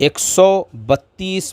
132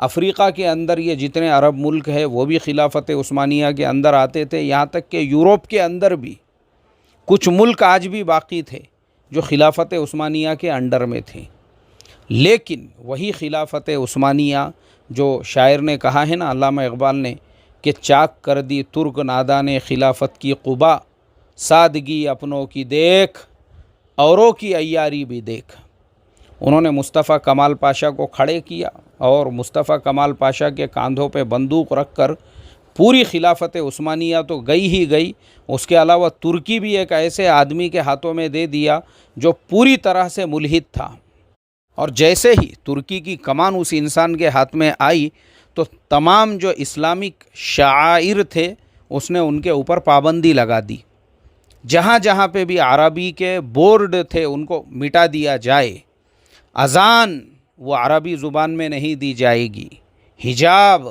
افریقہ کے اندر یہ جتنے عرب ملک ہے وہ بھی خلافت عثمانیہ کے اندر آتے تھے، یہاں تک کہ یورپ کے اندر بھی کچھ ملک آج بھی باقی تھے جو خلافت عثمانیہ کے انڈر میں تھے۔ لیکن وہی خلافت عثمانیہ جو شاعر نے کہا ہے نا، علامہ اقبال نے، کہ چاک کر دی ترک ناداں نے خلافت کی قبا، سادگی اپنوں کی دیکھ اوروں کی عیاری بھی دیکھ۔ انہوں نے مصطفیٰ کمال پاشا کو کھڑے کیا اور مصطفیٰ کمال پاشا کے کاندھوں پہ بندوق رکھ کر پوری خلافت عثمانیہ تو گئی ہی گئی، اس کے علاوہ ترکی بھی ایک ایسے آدمی کے ہاتھوں میں دے دیا جو پوری طرح سے ملحد تھا، اور جیسے ہی ترکی کی کمان اس انسان کے ہاتھ میں آئی تو تمام جو اسلامک شعائر تھے اس نے ان کے اوپر پابندی لگا دی۔ جہاں جہاں پہ بھی عربی کے بورڈ تھے ان کو مٹا دیا جائے، اذان وہ عربی زبان میں نہیں دی جائے گی، حجاب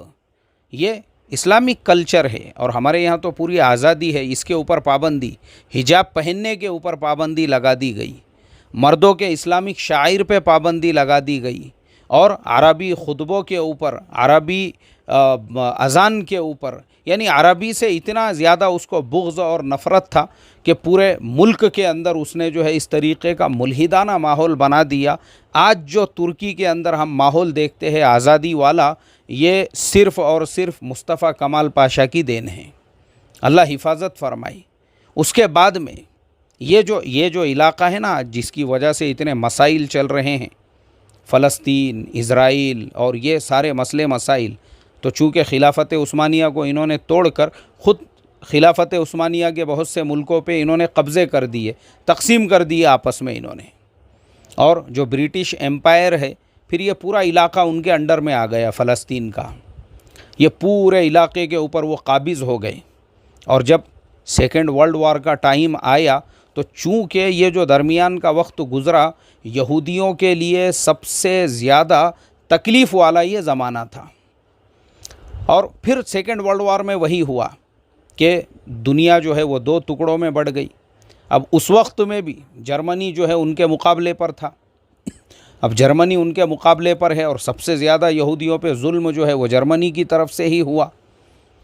یہ اسلامک کلچر ہے اور ہمارے یہاں تو پوری آزادی ہے، اس کے اوپر پابندی، حجاب پہننے کے اوپر پابندی لگا دی گئی، مردوں کے اسلامک شاعر پہ پابندی لگا دی گئی، اور عربی خطبوں کے اوپر، عربی اذان کے اوپر، یعنی عربی سے اتنا زیادہ اس کو بغض اور نفرت تھا کہ پورے ملک کے اندر اس نے جو ہے اس طریقے کا ملحدانہ ماحول بنا دیا۔ آج جو ترکی کے اندر ہم ماحول دیکھتے ہیں آزادی والا، یہ صرف اور صرف مصطفیٰ کمال پاشا کی دین ہے، اللہ حفاظت فرمائی۔ اس کے بعد میں یہ جو علاقہ ہے نا جس کی وجہ سے اتنے مسائل چل رہے ہیں، فلسطین، اسرائیل اور یہ سارے مسئلے مسائل، تو چونکہ خلافت عثمانیہ کو انہوں نے توڑ کر خود خلافت عثمانیہ کے بہت سے ملکوں پہ انہوں نے قبضے کر دیے، تقسیم کر دیے آپس میں انہوں نے، اور جو برٹش ایمپائر ہے پھر یہ پورا علاقہ ان کے انڈر میں آ گیا، فلسطین کا یہ پورے علاقے کے اوپر وہ قابض ہو گئے۔ اور جب سیکنڈ ورلڈ وار کا ٹائم آیا تو چونکہ یہ جو درمیان کا وقت گزرا یہودیوں کے لیے سب سے زیادہ تکلیف والا یہ زمانہ تھا، اور پھر سیکنڈ ورلڈ وار میں وہی ہوا کہ دنیا جو ہے وہ دو ٹکڑوں میں بڑھ گئی۔ اب اس وقت میں بھی جرمنی جو ہے ان کے مقابلے پر تھا، اب جرمنی ان کے مقابلے پر ہے اور سب سے زیادہ یہودیوں پہ ظلم جو ہے وہ جرمنی کی طرف سے ہی ہوا۔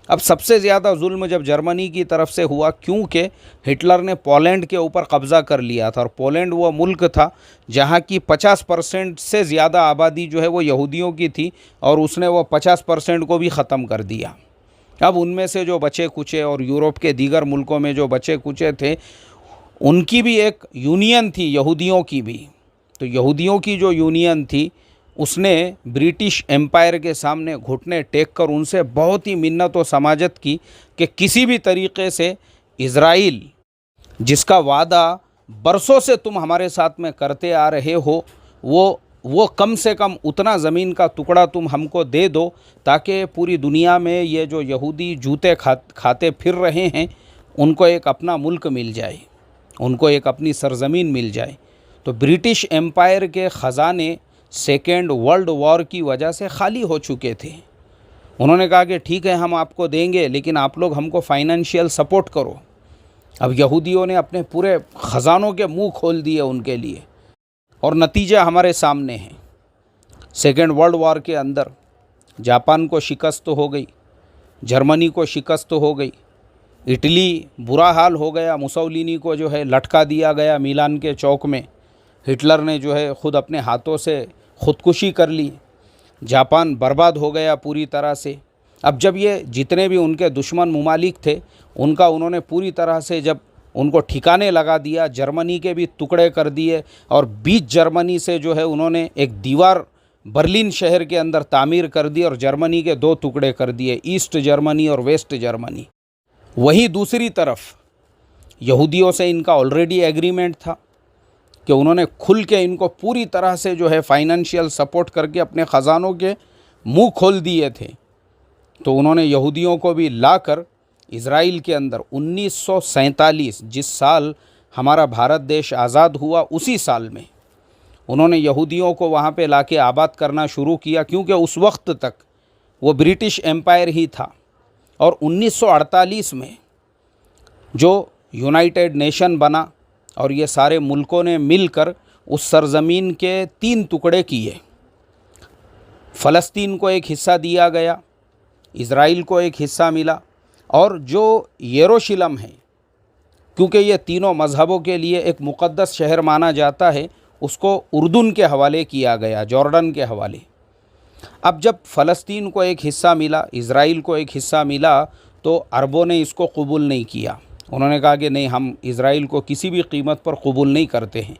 اب سب سے زیادہ ظلم جب جرمنی کی طرف سے ہوا کیونکہ ہٹلر نے پولینڈ کے اوپر قبضہ کر لیا تھا، اور پولینڈ وہ ملک تھا جہاں کی 50% سے زیادہ آبادی جو ہے وہ یہودیوں کی تھی، اور اس نے وہ 50% کو بھی ختم کر دیا۔ اب ان میں سے جو بچے کچے اور یورپ کے دیگر ملکوں میں جو بچے کچے تھے ان کی بھی ایک یونین تھی یہودیوں کی بھی، تو یہودیوں کی جو یونین تھی اس نے برٹش ایمپائر کے سامنے گھٹنے ٹیک کر ان سے بہت ہی منت و سماجت کی کہ کسی بھی طریقے سے اسرائیل جس کا وعدہ برسوں سے تم ہمارے ساتھ میں کرتے آ رہے ہو، وہ کم سے کم اتنا زمین کا ٹکڑا تم ہم کو دے دو تاکہ پوری دنیا میں یہ جو یہودی جوتے کھاتے پھر رہے ہیں ان کو ایک اپنا ملک مل جائے، ان کو ایک اپنی سرزمین مل جائے۔ تو برٹش ایمپائر کے خزانے سیکنڈ ورلڈ وار کی وجہ سے خالی ہو چکے تھے۔ انہوں نے کہا کہ ٹھیک ہے ہم آپ کو دیں گے لیکن آپ لوگ ہم کو فائنینشیل سپورٹ کرو۔ اب یہودیوں نے اپنے پورے خزانوں کے منہ کھول دیے ان کے لیے، اور نتیجہ ہمارے سامنے ہے۔ سیکنڈ ورلڈ وار کے اندر جاپان کو شکست ہو گئی، جرمنی کو شکست ہو گئی، اٹلی برا حال ہو گیا، مسولینی کو جو ہے لٹکا دیا گیا میلان کے چوک میں، ہٹلر نے جو ہے خود اپنے ہاتھوں سے خودکشی کر لی، جاپان برباد ہو گیا پوری طرح سے۔ اب جب یہ جتنے بھی ان کے دشمن ممالک تھے ان کا انہوں نے پوری طرح سے جب ان کو ٹھکانے لگا دیا، جرمنی کے بھی ٹکڑے کر دیے، اور بیچ جرمنی سے جو ہے انہوں نے ایک دیوار برلن شہر کے اندر تعمیر کر دی اور جرمنی کے دو ٹکڑے کر دیے، ایسٹ جرمنی اور ویسٹ جرمنی۔ وہی دوسری طرف یہودیوں سے ان کا آلریڈی ایگریمنٹ تھا کہ انہوں نے کھل کے ان کو پوری طرح سے جو ہے فائنینشیل سپورٹ کر کے اپنے خزانوں کے منہ کھول دیے تھے۔ تو انہوں نے یہودیوں کو بھی لا کر اسرائیل کے اندر 1947 جس سال ہمارا بھارت دیش آزاد ہوا اسی سال میں انہوں نے یہودیوں کو وہاں پہ لا کے آباد کرنا شروع کیا، کیونکہ اس وقت تک وہ برٹش ایمپائر ہی تھا۔ اور 1948 میں جو یونائٹڈ نیشن بنا اور یہ سارے ملکوں نے مل کر اس سرزمین کے 3 ٹکڑے کیے، فلسطین کو ایک حصہ دیا گیا، اسرائیل کو ایک حصہ ملا، اور جو یروشلم ہے، کیونکہ یہ تینوں مذہبوں کے لیے ایک مقدس شہر مانا جاتا ہے، اس کو اردن کے حوالے کیا گیا، جارڈن کے حوالے۔ اب جب فلسطین کو ایک حصہ ملا، اسرائیل کو ایک حصہ ملا، تو عربوں نے اس کو قبول نہیں کیا۔ انہوں نے کہا کہ نہیں، ہم اسرائیل کو کسی بھی قیمت پر قبول نہیں کرتے ہیں،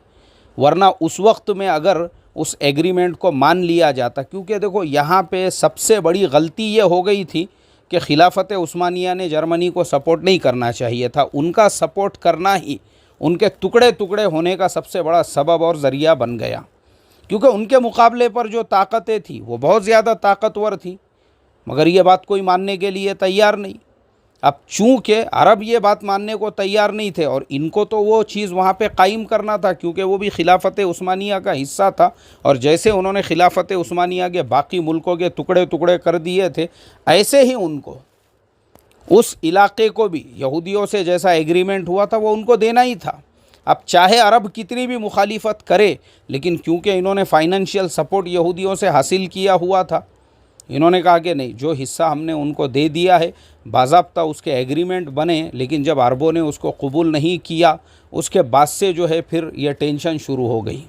ورنہ اس وقت میں اگر اس ایگریمنٹ کو مان لیا جاتا، کیونکہ دیکھو یہاں پہ سب سے بڑی غلطی یہ ہو گئی تھی کہ خلافت عثمانیہ نے جرمنی کو سپورٹ نہیں کرنا چاہیے تھا، ان کا سپورٹ کرنا ہی ان کے ٹکڑے ٹکڑے ہونے کا سب سے بڑا سبب اور ذریعہ بن گیا، کیونکہ ان کے مقابلے پر جو طاقتیں تھیں وہ بہت زیادہ طاقتور تھیں، مگر یہ بات کوئی ماننے کے لیے تیار نہیں۔ اب چونکہ عرب یہ بات ماننے کو تیار نہیں تھے، اور ان کو تو وہ چیز وہاں پہ قائم کرنا تھا، کیونکہ وہ بھی خلافت عثمانیہ کا حصہ تھا، اور جیسے انہوں نے خلافت عثمانیہ کے باقی ملکوں کے ٹکڑے ٹکڑے کر دیے تھے، ایسے ہی ان کو اس علاقے کو بھی یہودیوں سے جیسا ایگریمنٹ ہوا تھا وہ ان کو دینا ہی تھا۔ اب چاہے عرب کتنی بھی مخالفت کرے، لیکن کیونکہ انہوں نے فائنینشیل سپورٹ یہودیوں سے حاصل کیا ہوا تھا، انہوں نے کہا کہ نہیں، جو حصہ ہم نے ان کو دے دیا ہے، باضابطہ اس کے ایگریمنٹ بنے۔ لیکن جب عربوں نے اس کو قبول نہیں کیا، اس کے بعد سے جو ہے پھر یہ ٹینشن شروع ہو گئی۔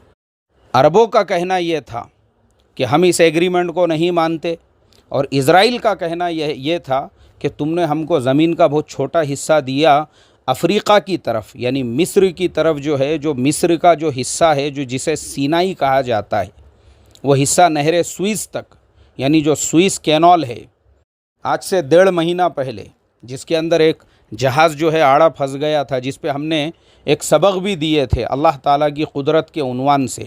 عربوں کا کہنا یہ تھا کہ ہم اس ایگریمنٹ کو نہیں مانتے، اور اسرائیل کا کہنا یہ تھا کہ تم نے ہم کو زمین کا بہت چھوٹا حصہ دیا افریقہ کی طرف، یعنی مصر کی طرف، جو ہے جو مصر کا جو حصہ ہے، جو جسے سینائی کہا جاتا ہے، وہ حصہ نہر سوئس تک، یعنی جو سوئس کینال ہے، آج سے 1.5 مہینہ پہلے جس کے اندر ایک جہاز جو ہے آڑا پھنس گیا تھا، جس پہ ہم نے ایک سبق بھی دیے تھے اللہ تعالیٰ کی قدرت کے عنوان سے،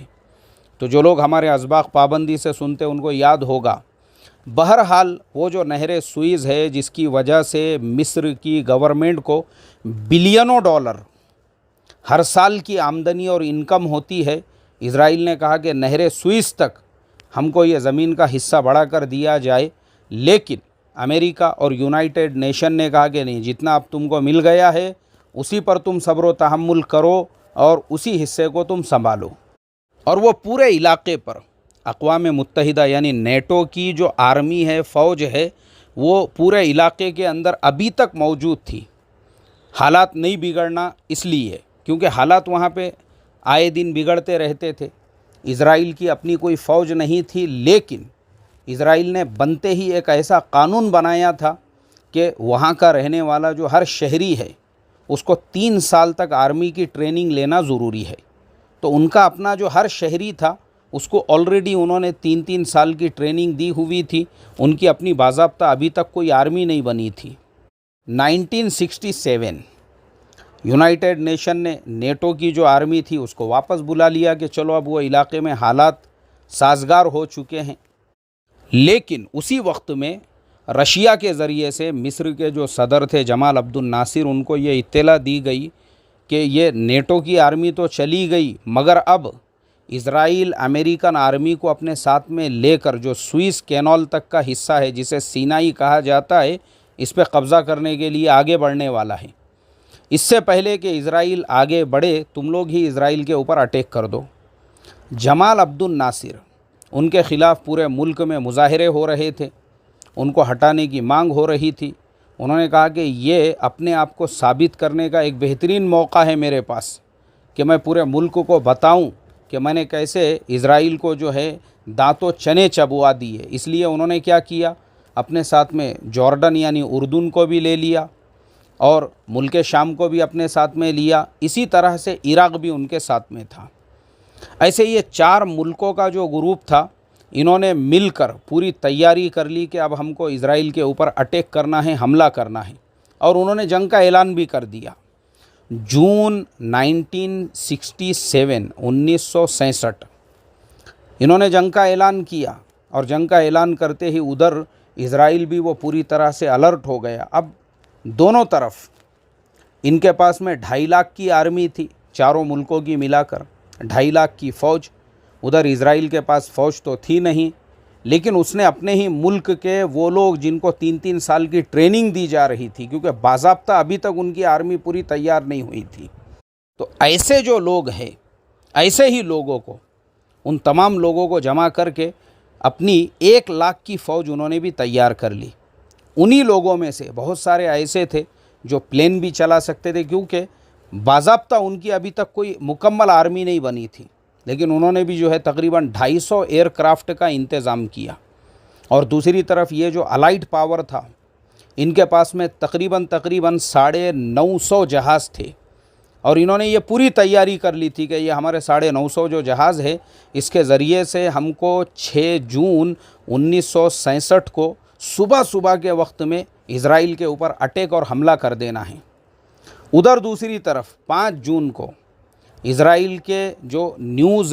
تو جو لوگ ہمارے اسباق پابندی سے سنتے ان کو یاد ہوگا۔ بہرحال وہ جو نہر سوئس ہے، جس کی وجہ سے مصر کی گورنمنٹ کو بلینوں ڈالر ہر سال کی آمدنی اور انکم ہوتی ہے، اسرائیل نے کہا کہ نہر سوئس تک ہم کو یہ زمین کا حصہ بڑھا کر دیا جائے، لیکن امریکہ اور یونائٹڈ نیشن نے کہا کہ نہیں، جتنا اب تم کو مل گیا ہے اسی پر تم صبر و تحمل کرو اور اسی حصے کو تم سنبھالو۔ اور وہ پورے علاقے پر اقوام متحدہ یعنی نیٹو کی جو آرمی ہے، فوج ہے، وہ پورے علاقے کے اندر ابھی تک موجود تھی۔ حالات نہیں بگڑنا اس لیے کیونکہ حالات وہاں پہ آئے دن بگڑتے رہتے تھے۔ اسرائیل کی اپنی کوئی فوج نہیں تھی، لیکن اسرائیل نے بنتے ہی ایک ایسا قانون بنایا تھا کہ وہاں کا رہنے والا جو ہر شہری ہے اس کو 3 سال تک آرمی کی ٹریننگ لینا ضروری ہے۔ تو ان کا اپنا جو ہر شہری تھا اس کو آلریڈی انہوں نے 3 سال کی ٹریننگ دی ہوئی تھی، ان کی اپنی باضابطہ ابھی تک کوئی آرمی نہیں بنی تھی۔ 1967 یونائٹڈ نیشن نے نیٹو کی جو آرمی تھی اس کو واپس بلا لیا کہ چلو اب وہ علاقے میں حالات سازگار ہو چکے ہیں۔ لیکن اسی وقت میں رشیا کے ذریعے سے مصر کے جو صدر تھے جمال عبد الناصر، ان کو یہ اطلاع دی گئی کہ یہ نیٹو کی آرمی تو چلی گئی، مگر اب اسرائیل امریکن آرمی کو اپنے ساتھ میں لے کر جو سوئس کینال تک کا حصہ ہے، جسے سینائی کہا جاتا ہے، اس پہ قبضہ کرنے کے لیے آگے بڑھنے والا ہے۔ اس سے پہلے کہ اسرائیل آگے بڑھے، تم لوگ ہی اسرائیل کے اوپر اٹیک کر دو۔ جمال عبد الناصر، ان کے خلاف پورے ملک میں مظاہرے ہو رہے تھے، ان کو ہٹانے کی مانگ ہو رہی تھی۔ انہوں نے کہا کہ یہ اپنے آپ کو ثابت کرنے کا ایک بہترین موقع ہے میرے پاس کہ میں پورے ملک کو بتاؤں کہ میں نے کیسے اسرائیل کو جو ہے دانتوں چنے چبوا دیے۔ اس لیے انہوں نے کیا کیا، اپنے ساتھ میں جارڈن یعنی اردن کو بھی لے لیا، اور ملک شام کو بھی اپنے ساتھ میں لیا، اسی طرح سے عراق بھی ان کے ساتھ میں تھا۔ ایسے یہ 4 ملکوں کا جو گروپ تھا، انہوں نے مل کر پوری تیاری کر لی کہ اب ہم کو اسرائیل کے اوپر اٹیک کرنا ہے، حملہ کرنا ہے، اور انہوں نے جنگ کا اعلان بھی کر دیا۔ جون 1967 انہوں نے جنگ کا اعلان کیا، اور جنگ کا اعلان کرتے ہی ادھر اسرائیل بھی وہ پوری طرح سے الرٹ ہو گیا۔ اب دونوں طرف ان کے پاس میں 2.5 لاکھ کی آرمی تھی، چاروں ملکوں کی ملا کر 2.5 لاکھ کی فوج۔ ادھر اسرائیل کے پاس فوج تو تھی نہیں، لیکن اس نے اپنے ہی ملک کے وہ لوگ جن کو 3 سال کی ٹریننگ دی جا رہی تھی، کیونکہ باضابطہ ابھی تک ان کی آرمی پوری تیار نہیں ہوئی تھی، تو ایسے جو لوگ ہیں، ایسے ہی لوگوں کو، ان تمام لوگوں کو جمع کر کے اپنی 1,00,000 کی فوج انہوں نے بھی تیار کر لی۔ انہی لوگوں میں سے بہت سارے ایسے تھے جو پلین بھی چلا سکتے تھے، کیونکہ باضابطہ ان کی ابھی تک کوئی مکمل آرمی نہیں بنی تھی، لیکن انہوں نے بھی جو ہے تقریباً 250 ایئر کرافٹ کا انتظام کیا۔ اور دوسری طرف یہ جو الائٹ پاور تھا، ان کے پاس میں تقریباً 950 جہاز تھے، اور انہوں نے یہ پوری تیاری کر لی تھی کہ یہ ہمارے 950 جو جہاز ہے، اس کے ذریعے سے ہم کو 6 جون 1967 کو صبح کے وقت میں اسرائیل کے اوپر اٹیک اور حملہ کر دینا ہے۔ ادھر دوسری طرف 5 جون کو اسرائیل کے جو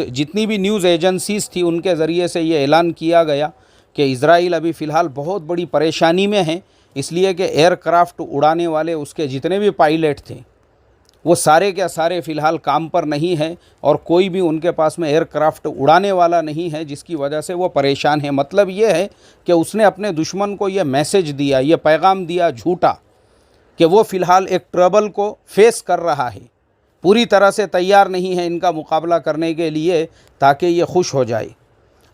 جتنی بھی نیوز ایجنسیز تھی، ان کے ذریعے سے یہ اعلان کیا گیا کہ اسرائیل ابھی فی الحال بہت بڑی پریشانی میں ہے، اس لیے کہ ایئر کرافٹ اڑانے والے اس کے جتنے بھی پائلٹ تھے وہ سارے کے سارے فی الحال کام پر نہیں ہیں، اور کوئی بھی ان کے پاس میں ایئر کرافٹ اڑانے والا نہیں ہے، جس کی وجہ سے وہ پریشان ہیں۔ مطلب یہ ہے کہ اس نے اپنے دشمن کو یہ میسج دیا، یہ پیغام دیا جھوٹا، کہ وہ فی الحال ایک ٹربل کو فیس کر رہا ہے، پوری طرح سے تیار نہیں ہے ان کا مقابلہ کرنے کے لیے، تاکہ یہ خوش ہو جائے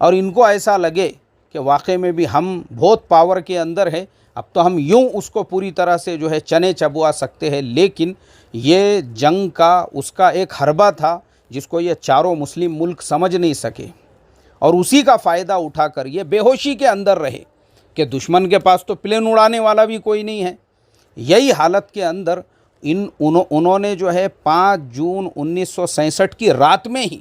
اور ان کو ایسا لگے کہ واقعی میں بھی ہم بہت پاور کے اندر ہے، اب تو ہم یوں اس کو پوری طرح سے جو ہے چنے چبوا سکتے ہیں۔ لیکن یہ جنگ کا اس کا ایک حربہ تھا جس کو یہ چاروں مسلم ملک سمجھ نہیں سکے، اور اسی کا فائدہ اٹھا کر یہ بے ہوشی کے اندر رہے کہ دشمن کے پاس تو پلین اڑانے والا بھی کوئی نہیں ہے۔ یہی حالت کے اندر انہوں نے جو ہے 5 جون 1967 کی رات میں ہی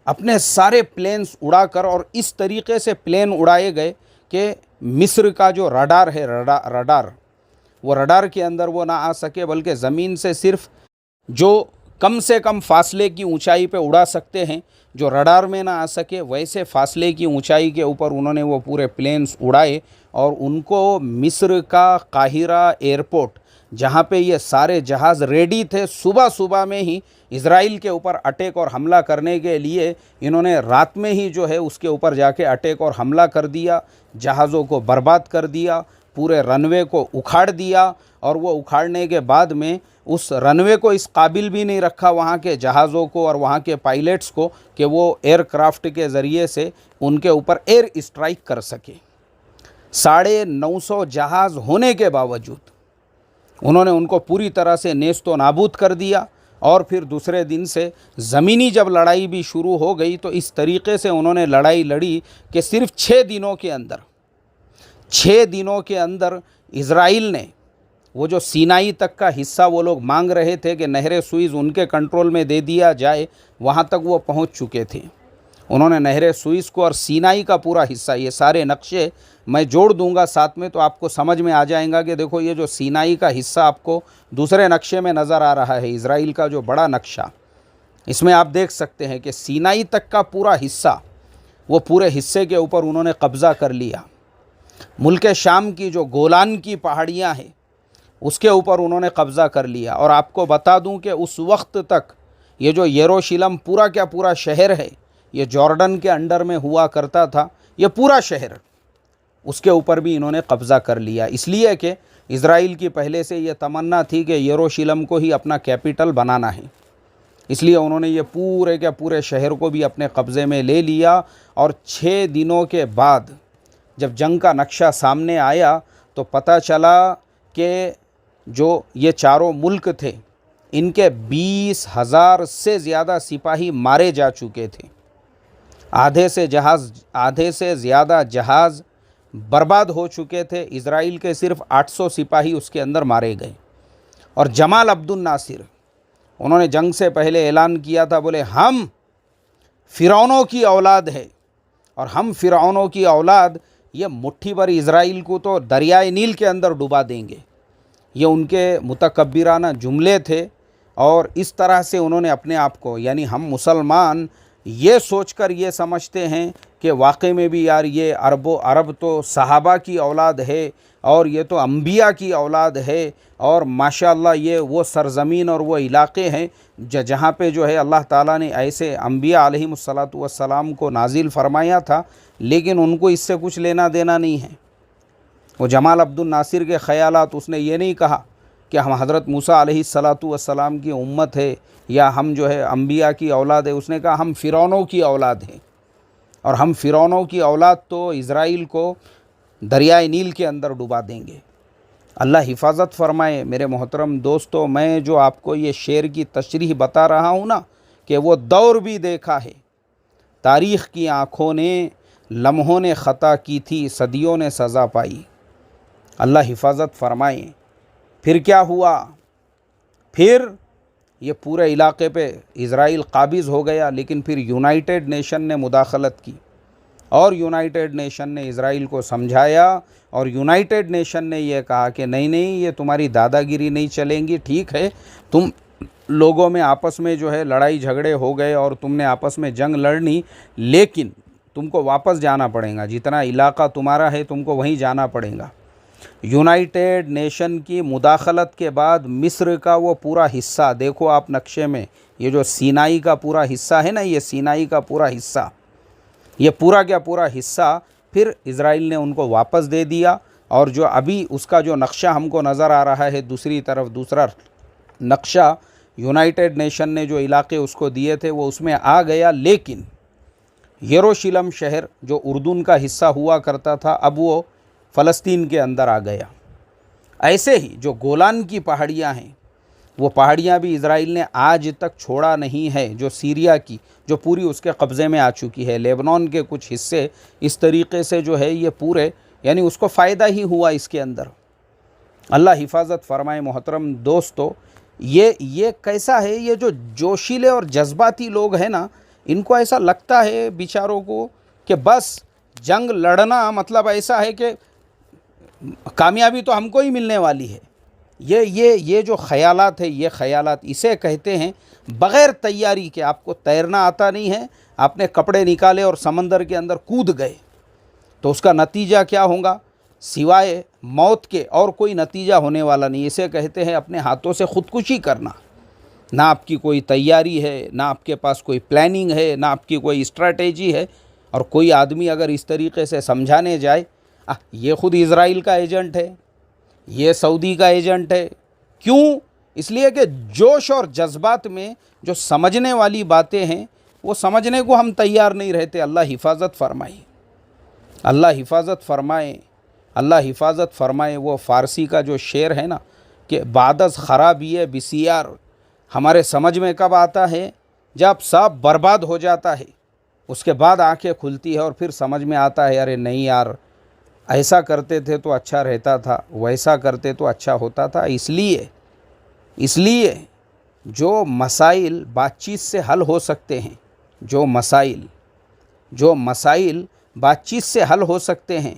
اپنے سارے پلینز اڑا کر، اور اس طریقے سے پلین اڑائے گئے کہ مصر کا جو رڈار ہے، وہ رڈار کے اندر وہ نہ آ سکے، بلکہ زمین سے صرف جو کم سے کم فاصلے کی اونچائی پہ اڑا سکتے ہیں، جو رڈار میں نہ آ سکے، ویسے فاصلے کی اونچائی کے اوپر انہوں نے وہ پورے پلینز اڑائے، اور ان کو مصر کا قاہرہ ایئرپورٹ، جہاں پہ یہ سارے جہاز ریڈی تھے، صبح میں ہی اسرائیل کے اوپر اٹیک اور حملہ کرنے کے لیے، انہوں نے رات میں ہی جو ہے اس کے اوپر جا کے اٹیک اور حملہ کر دیا، جہازوں کو برباد کر دیا، پورے رن وے کو اکھاڑ دیا، اور وہ اکھاڑنے کے بعد میں اس رن وے کو اس قابل بھی نہیں رکھا وہاں کے جہازوں کو اور وہاں کے پائلٹس کو کہ وہ ایئر کرافٹ کے ذریعے سے ان کے اوپر ایئر اسٹرائک کر سکے۔ 950 جہاز ہونے کے باوجود انہوں نے ان کو پوری طرح سے نیست و نابود کر دیا، اور پھر دوسرے دن سے زمینی جب لڑائی بھی شروع ہو گئی تو اس طریقے سے انہوں نے لڑائی لڑی کہ صرف 6 دنوں کے اندر اسرائیل نے وہ جو سینائی تک کا حصہ وہ لوگ مانگ رہے تھے کہ نہر سوئز ان کے کنٹرول میں دے دیا جائے، وہاں تک وہ پہنچ چکے تھے۔ انہوں نے نہر سوئز کو اور سینائی کا پورا حصہ، یہ سارے نقشے میں جوڑ دوں گا ساتھ میں، تو آپ کو سمجھ میں آ جائیں گا کہ دیکھو یہ جو سینائی کا حصہ آپ کو دوسرے نقشے میں نظر آ رہا ہے، اسرائیل کا جو بڑا نقشہ، اس میں آپ دیکھ سکتے ہیں کہ سینائی تک کا پورا حصہ، وہ پورے حصے کے اوپر انہوں نے قبضہ کر لیا۔ ملک شام کی جو گولان کی پہاڑیاں ہیں، اس کے اوپر انہوں نے قبضہ کر لیا۔ اور آپ کو بتا دوں کہ اس وقت تک یہ جو یروشلم پورا شہر ہے، یہ جارڈن کے انڈر میں ہوا کرتا تھا، یہ پورا شہر، اس کے اوپر بھی انہوں نے قبضہ کر لیا، اس لیے کہ اسرائیل کی پہلے سے یہ تمنا تھی کہ یروشلم کو ہی اپنا کیپٹل بنانا ہے، اس لیے انہوں نے یہ پورے کے پورے شہر کو بھی اپنے قبضے میں لے لیا۔ اور 6 دنوں کے بعد جب جنگ کا نقشہ سامنے آیا تو پتہ چلا کہ جو یہ چاروں ملک تھے، ان کے 20,000 سے زیادہ سپاہی مارے جا چکے تھے، آدھے سے زیادہ جہاز برباد ہو چکے تھے، اسرائیل کے صرف 800 سپاہی اس کے اندر مارے گئے۔ اور جمال عبد الناصر، انہوں نے جنگ سے پہلے اعلان کیا تھا، بولے ہم فرعونوں کی اولاد ہے، اور ہم فرعونوں کی اولاد یہ مٹھی بھر اسرائیل کو تو دریائے نیل کے اندر ڈبا دیں گے۔ یہ ان کے متکبرانہ جملے تھے، اور اس طرح سے انہوں نے اپنے آپ کو، یعنی ہم مسلمان یہ سوچ کر یہ سمجھتے ہیں کہ واقعی میں بھی یار یہ عرب تو صحابہ کی اولاد ہے، اور یہ تو انبیاء کی اولاد ہے، اور ماشاءاللہ یہ وہ سرزمین اور وہ علاقے ہیں جہاں پہ جو ہے اللہ تعالیٰ نے ایسے انبیاء علیہم السلام کو نازل فرمایا تھا، لیکن ان کو اس سے کچھ لینا دینا نہیں ہے۔ وہ جمال عبد الناصر کے خیالات، اس نے یہ نہیں کہا کہ ہم حضرت موسیٰ علیہ السلام کی امت ہے، یا ہم جو ہے انبیاء کی اولاد ہے، اس نے کہا ہم فرعونوں کی اولاد ہیں۔ اور ہم فرعونوں کی اولاد تو اسرائیل کو دریائے نیل کے اندر ڈبا دیں گے۔ اللہ حفاظت فرمائے میرے محترم دوستو، میں جو آپ کو یہ شعر کی تشریح بتا رہا ہوں نا، کہ وہ دور بھی دیکھا ہے، تاریخ کی آنکھوں نے، لمحوں نے خطا کی تھی، صدیوں نے سزا پائی۔ اللہ حفاظت فرمائے۔ پھر کیا ہوا؟ پھر یہ پورے علاقے پہ اسرائیل قابض ہو گیا، لیکن پھر یونائٹڈ نیشن نے مداخلت کی، اور یونائٹڈ نیشن نے اسرائیل کو سمجھایا، اور یونائٹڈ نیشن نے یہ کہا کہ نہیں یہ تمہاری دادا گیری نہیں چلیں گی، ٹھیک ہے تم لوگوں میں آپس میں جو ہے لڑائی جھگڑے ہو گئے اور تم نے آپس میں جنگ لڑنی، لیکن تم کو واپس جانا پڑے گا، جتنا علاقہ تمہارا ہے تم کو وہیں جانا پڑے گا۔ یونائٹڈ نیشن کی مداخلت کے بعد مصر کا وہ پورا حصہ دیکھو آپ نقشے میں، یہ جو سینائی کا پورا حصہ ہے نا، یہ سینائی کا پورا حصہ، یہ پورا حصہ پھر اسرائیل نے ان کو واپس دے دیا، اور جو ابھی اس کا جو نقشہ ہم کو نظر آ رہا ہے دوسری طرف، دوسرا نقشہ یونائٹڈ نیشن نے جو علاقے اس کو دیے تھے وہ اس میں آ گیا، لیکن یروشلم شہر جو اردن کا حصہ ہوا کرتا تھا اب وہ فلسطین کے اندر آ گیا۔ ایسے ہی جو گولان کی پہاڑیاں ہیں، وہ پہاڑیاں بھی اسرائیل نے آج تک چھوڑا نہیں ہے، جو سیریا کی جو پوری اس کے قبضے میں آ چکی ہے، لیبنان کے کچھ حصے اس طریقے سے جو ہے یہ پورے، یعنی اس کو فائدہ ہی ہوا اس کے اندر۔ اللہ حفاظت فرمائے محترم دوستو، یہ کیسا ہے، یہ جو جوشیلے اور جذباتی لوگ ہیں نا، ان کو ایسا لگتا ہے بیچاروں کو کہ بس جنگ لڑنا مطلب ایسا ہے کہ کامیابی تو ہم کو ہی ملنے والی ہے۔ یہ جو خیالات ہے، یہ خیالات اسے کہتے ہیں بغیر تیاری کے، آپ کو تیرنا آتا نہیں ہے، آپ نے کپڑے نکالے اور سمندر کے اندر کود گئے تو اس کا نتیجہ کیا ہوگا؟ سوائے موت کے اور کوئی نتیجہ ہونے والا نہیں۔ اسے کہتے ہیں اپنے ہاتھوں سے خودکشی کرنا۔ نہ آپ کی کوئی تیاری ہے، نہ آپ کے پاس کوئی پلاننگ ہے، نہ آپ کی کوئی اسٹریٹجی ہے، اور کوئی آدمی اگر اس طریقے سے سمجھانے جائے یہ خود اسرائیل کا ایجنٹ ہے، یہ سعودی کا ایجنٹ ہے، کیوں؟ اس لیے کہ جوش اور جذبات میں جو سمجھنے والی باتیں ہیں وہ سمجھنے کو ہم تیار نہیں رہتے۔ اللہ حفاظت فرمائے، اللہ حفاظت فرمائے، اللہ حفاظت فرمائے۔ وہ فارسی کا جو شعر ہے نا کہ بعد از خرابی بسیار، ہمارے سمجھ میں کب آتا ہے؟ جب سب برباد ہو جاتا ہے، اس کے بعد آنکھیں کھلتی ہے اور پھر سمجھ میں آتا ہے ارے نہیں یار، ایسا کرتے تھے تو اچھا رہتا تھا، ویسا کرتے تو اچھا ہوتا تھا۔ اس لیے جو مسائل بات چیت سے حل ہو سکتے ہیں، جو مسائل بات چیت سے حل ہو سکتے ہیں،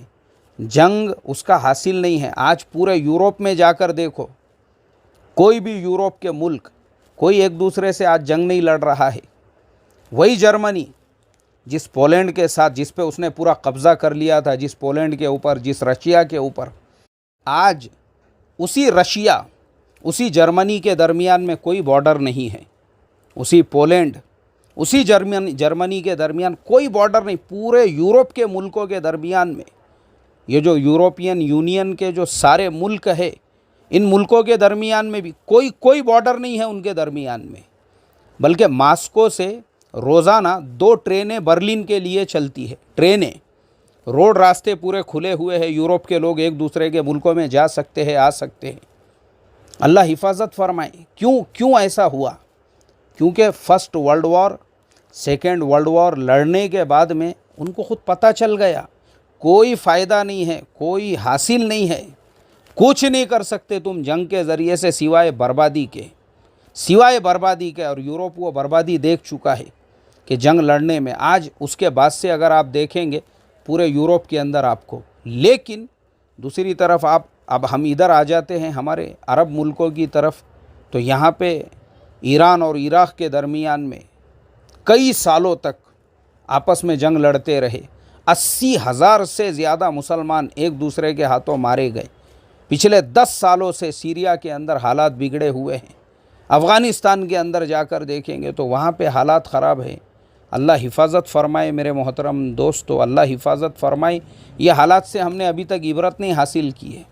جنگ اس کا حاصل نہیں ہے۔ آج پورے یورپ میں جا کر دیکھو، کوئی بھی یورپ کے ملک کوئی ایک دوسرے سے آج جنگ نہیں لڑ رہا ہے۔ وہی جرمنی جس پولینڈ کے ساتھ، جس پہ اس نے پورا قبضہ کر لیا تھا، جس پولینڈ کے اوپر، جس رشیا کے اوپر، آج اسی رشیا، اسی جرمنی کے درمیان میں کوئی بارڈر نہیں ہے، اسی پولینڈ، اسی جرمنی کے درمیان کوئی بارڈر نہیں۔ پورے یورپ کے ملکوں کے درمیان میں، یہ جو یورپین یونین کے جو سارے ملک ہے، ان ملکوں کے درمیان میں بھی کوئی بارڈر نہیں ہے ان کے درمیان میں، بلکہ ماسکو سے روزانہ 2 ٹرینیں برلن کے لیے چلتی ہے، ٹرینیں، روڈ راستے پورے کھلے ہوئے ہیں، یورپ کے لوگ ایک دوسرے کے ملکوں میں جا سکتے ہیں، آ سکتے ہیں۔ اللہ حفاظت فرمائے۔ کیوں ایسا ہوا؟ کیونکہ first world war, second world war لڑنے کے بعد میں ان کو خود پتہ چل گیا کوئی فائدہ نہیں ہے، کوئی حاصل نہیں ہے، کچھ نہیں کر سکتے تم جنگ کے ذریعے سے سوائے بربادی کے، اور یورپ وہ بربادی دیکھ چکا ہے کہ جنگ لڑنے میں۔ آج اس کے بعد سے اگر آپ دیکھیں گے پورے یورپ کے اندر آپ کو، لیکن دوسری طرف اب ہم ادھر آ جاتے ہیں ہمارے عرب ملکوں کی طرف، تو یہاں پہ ایران اور عراق کے درمیان میں کئی سالوں تک آپس میں جنگ لڑتے رہے، 80,000 سے زیادہ مسلمان ایک دوسرے کے ہاتھوں مارے گئے۔ پچھلے 10 سالوں سے سیریا کے اندر حالات بگڑے ہوئے ہیں، افغانستان کے اندر جا کر دیکھیں گے تو وہاں پہ حالات خراب ہیں۔ اللہ حفاظت فرمائے میرے محترم دوستو، اللہ حفاظت فرمائے۔ یہ حالات سے ہم نے ابھی تک عبرت نہیں حاصل کی ہے،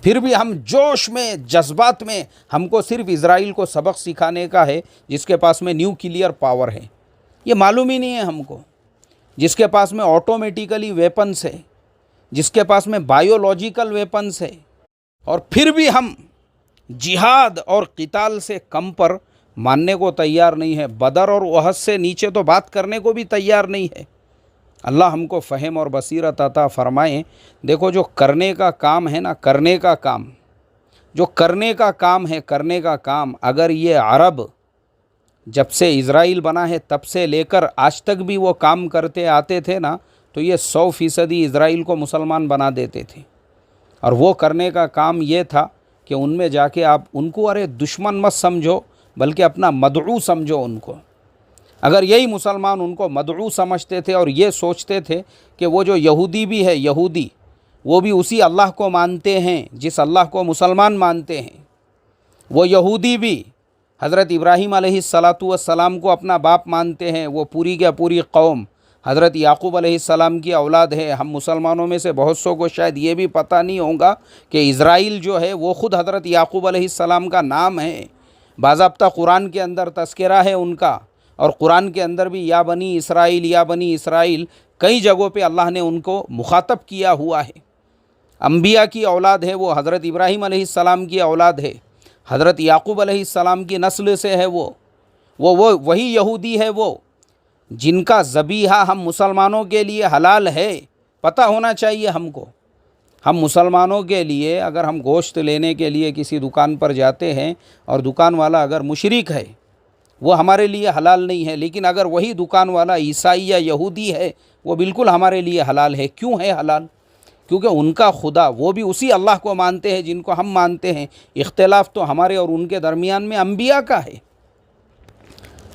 پھر بھی ہم جوش میں، جذبات میں، ہم کو صرف اسرائیل کو سبق سکھانے کا ہے جس کے پاس میں نیوکلیئر پاور ہے۔ یہ معلوم ہی نہیں ہے ہم کو جس کے پاس میں آٹومیٹیکلی ویپنس ہے، جس کے پاس میں بایولوجیکل ویپنس ہے، اور پھر بھی ہم جہاد اور قتال سے کم پر ماننے کو تیار نہیں ہے، بدر اور احد سے نیچے تو بات کرنے کو بھی تیار نہیں ہے۔ اللہ ہم کو فہم اور بصیرت عطا فرمائیں۔ دیکھو جو کرنے کا کام ہے نا، کرنے کا کام، جو کرنے کا کام ہے، کرنے کا کام، اگر یہ عرب جب سے اسرائیل بنا ہے تب سے لے کر آج تک بھی وہ کام کرتے آتے تھے نا، تو یہ 100% اسرائیل کو مسلمان بنا دیتے تھے۔ اور وہ کرنے کا کام یہ تھا کہ ان میں جا کے آپ ان کو ارے دشمن مت سمجھو، بلکہ اپنا مدعو سمجھو ان کو۔ اگر یہی مسلمان ان کو مدعو سمجھتے تھے اور یہ سوچتے تھے کہ وہ جو یہودی بھی ہے، یہودی وہ بھی اسی اللہ کو مانتے ہیں جس اللہ کو مسلمان مانتے ہیں، وہ یہودی بھی حضرت ابراہیم علیہ السلام کو اپنا باپ مانتے ہیں، وہ پوری کی پوری قوم حضرت یعقوب علیہ السلام کی اولاد ہے۔ ہم مسلمانوں میں سے بہت سو کو شاید یہ بھی پتہ نہیں ہوگا کہ اسرائیل جو ہے وہ خود حضرت یعقوب علیہ السلام کا نام ہے، باضابطہ قرآن کے اندر تذکرہ ہے ان کا، اور قرآن کے اندر بھی یا بنی اسرائیل یا بنی اسرائیل کئی جگہوں پہ اللہ نے ان کو مخاطب کیا ہوا ہے۔ انبیاء کی اولاد ہے وہ، حضرت ابراہیم علیہ السلام کی اولاد ہے، حضرت یعقوب علیہ السلام کی نسل سے ہے وہ وہی یہودی ہے وہ جن کا ذبیحہ ہم مسلمانوں کے لیے حلال ہے۔ پتہ ہونا چاہیے ہم کو، ہم مسلمانوں کے لیے اگر ہم گوشت لینے کے لیے کسی دکان پر جاتے ہیں اور دکان والا اگر مشرک ہے وہ ہمارے لیے حلال نہیں ہے، لیکن اگر وہی دکان والا عیسائی یا یہودی ہے وہ بالکل ہمارے لیے حلال ہے۔ کیوں ہے حلال؟ کیونکہ ان کا خدا وہ بھی اسی اللہ کو مانتے ہیں جن کو ہم مانتے ہیں۔ اختلاف تو ہمارے اور ان کے درمیان میں انبیاء کا ہے۔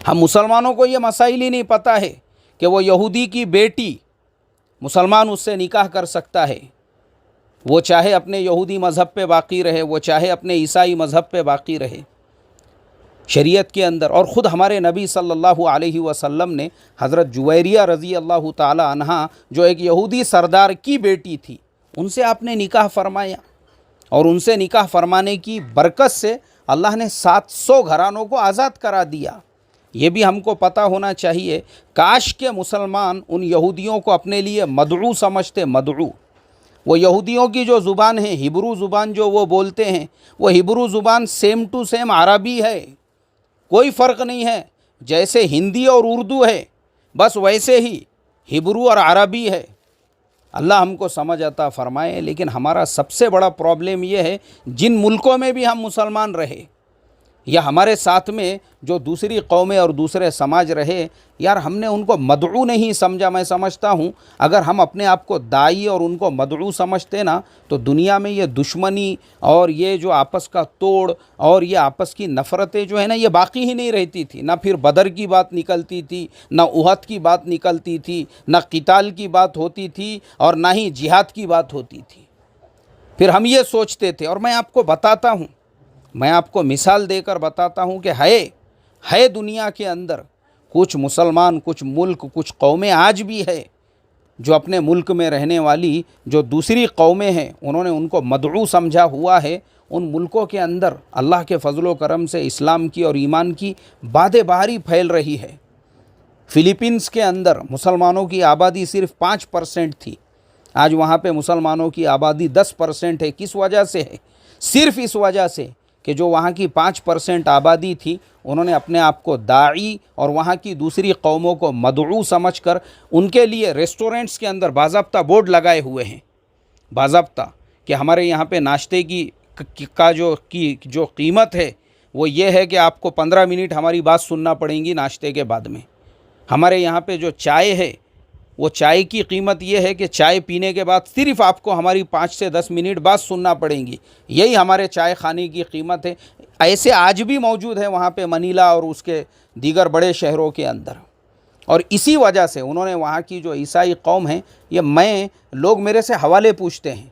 ہم مسلمانوں کو یہ مسائل ہی نہیں پتہ ہے کہ وہ یہودی کی بیٹی مسلمان اس سے نکاح کر سکتا ہے، وہ چاہے اپنے یہودی مذہب پہ باقی رہے، وہ چاہے اپنے عیسائی مذہب پہ باقی رہے شریعت کے اندر۔ اور خود ہمارے نبی صلی اللہ علیہ وسلم نے حضرت جویریہ رضی اللہ تعالی عنہا جو ایک یہودی سردار کی بیٹی تھی، ان سے آپ نے نکاح فرمایا، اور ان سے نکاح فرمانے کی برکت سے اللہ نے 700 گھرانوں کو آزاد کرا دیا۔ یہ بھی ہم کو پتہ ہونا چاہیے، کاش کے مسلمان ان یہودیوں کو اپنے لیے مدعو سمجھتے، مدعو۔ وہ یہودیوں کی جو زبان ہے، ہبرو زبان جو وہ بولتے ہیں، وہ ہبرو زبان سیم ٹو سیم عربی ہے، کوئی فرق نہیں ہے۔ جیسے ہندی اور اردو ہے بس ویسے ہی ہبرو اور عربی ہے۔ اللہ ہم کو سمجھ عطا فرمائے۔ لیکن ہمارا سب سے بڑا پرابلم یہ ہے، جن ملکوں میں بھی ہم مسلمان رہے یا ہمارے ساتھ میں جو دوسری قومیں اور دوسرے سماج رہے، یار ہم نے ان کو مدعو نہیں سمجھا۔ میں سمجھتا ہوں اگر ہم اپنے آپ کو داعی اور ان کو مدعو سمجھتے نا، تو دنیا میں یہ دشمنی اور یہ جو آپس کا توڑ اور یہ آپس کی نفرتیں جو ہے نا، یہ باقی ہی نہیں رہتی تھی۔ نہ پھر بدر کی بات نکلتی تھی، نہ احد کی بات نکلتی تھی، نہ قتال کی بات ہوتی تھی، اور نہ ہی جہاد کی بات ہوتی تھی۔ پھر ہم یہ سوچتے تھے، اور میں آپ کو بتاتا ہوں، میں آپ کو مثال دے کر بتاتا ہوں کہ ہے دنیا کے اندر کچھ مسلمان، کچھ ملک، کچھ قومیں آج بھی ہے جو اپنے ملک میں رہنے والی جو دوسری قومیں ہیں انہوں نے ان کو مدعو سمجھا ہوا ہے۔ ان ملکوں کے اندر اللہ کے فضل و کرم سے اسلام کی اور ایمان کی باد بہاری پھیل رہی ہے۔ فلیپینس کے اندر مسلمانوں کی آبادی صرف 5% تھی، آج وہاں پہ مسلمانوں کی آبادی 10% ہے۔ کس وجہ سے ہے؟ صرف اس وجہ سے کہ جو وہاں کی 5% آبادی تھی، انہوں نے اپنے آپ کو داعی اور وہاں کی دوسری قوموں کو مدعو سمجھ کر ان کے لیے ریسٹورنٹس کے اندر باضابطہ بورڈ لگائے ہوئے ہیں، باضابطہ کہ ہمارے یہاں پہ ناشتے کی جو قیمت ہے وہ یہ ہے کہ آپ کو 15 منٹ ہماری بات سننا پڑیں گی ناشتے کے بعد میں۔ ہمارے یہاں پہ جو چائے ہے، وہ چائے کی قیمت یہ ہے کہ چائے پینے کے بعد صرف آپ کو ہماری 5 سے 10 منٹ بات سننا پڑیں گی، یہی ہمارے چائے خانے کی قیمت ہے۔ ایسے آج بھی موجود ہے وہاں پہ منیلا اور اس کے دیگر بڑے شہروں کے اندر۔ اور اسی وجہ سے انہوں نے وہاں کی جو عیسائی قوم ہیں، یہ لوگ میرے سے حوالے پوچھتے ہیں،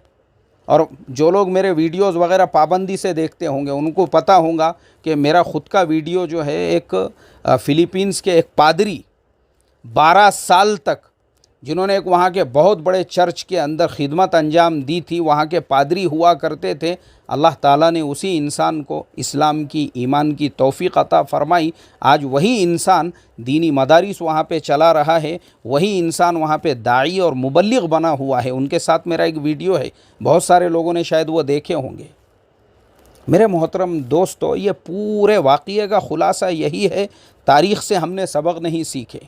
اور جو لوگ میرے ویڈیوز وغیرہ پابندی سے دیکھتے ہوں گے ان کو پتہ ہوگا کہ میرا خود کا ویڈیو جو ہے ایک فلیپینس کے ایک پادری 12 سال تک جنہوں نے ایک وہاں کے بہت بڑے چرچ کے اندر خدمت انجام دی تھی، وہاں کے پادری ہوا کرتے تھے، اللہ تعالیٰ نے اسی انسان کو اسلام کی، ایمان کی توفیق عطا فرمائی۔ آج وہی انسان دینی مدارس وہاں پہ چلا رہا ہے، وہی انسان وہاں پہ داعی اور مبلغ بنا ہوا ہے۔ ان کے ساتھ میرا ایک ویڈیو ہے، بہت سارے لوگوں نے شاید وہ دیکھے ہوں گے۔ میرے محترم دوستو، یہ پورے واقعے کا خلاصہ یہی ہے، تاریخ سے ہم نے سبق نہیں سیکھے،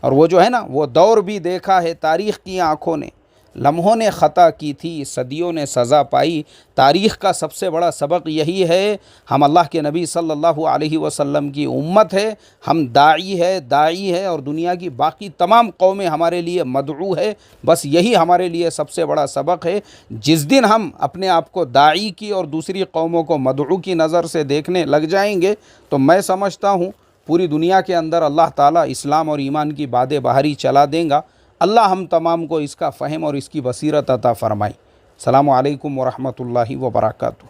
اور وہ جو ہے نا، وہ دور بھی دیکھا ہے تاریخ کی آنکھوں نے، لمحوں نے خطا کی تھی، صدیوں نے سزا پائی۔ تاریخ کا سب سے بڑا سبق یہی ہے، ہم اللہ کے نبی صلی اللہ علیہ وسلم کی امت ہے، ہم داعی ہے، اور دنیا کی باقی تمام قومیں ہمارے لیے مدعو ہے۔ بس یہی ہمارے لیے سب سے بڑا سبق ہے۔ جس دن ہم اپنے آپ کو داعی کی اور دوسری قوموں کو مدعو کی نظر سے دیکھنے لگ جائیں گے، تو میں سمجھتا ہوں پوری دنیا کے اندر اللہ تعالیٰ اسلام اور ایمان کی باد بہاری چلا دیں گا۔ اللہ ہم تمام کو اس کا فہم اور اس کی بصیرت عطا فرمائے۔ السلام علیکم ورحمۃ اللہ وبرکاتہ۔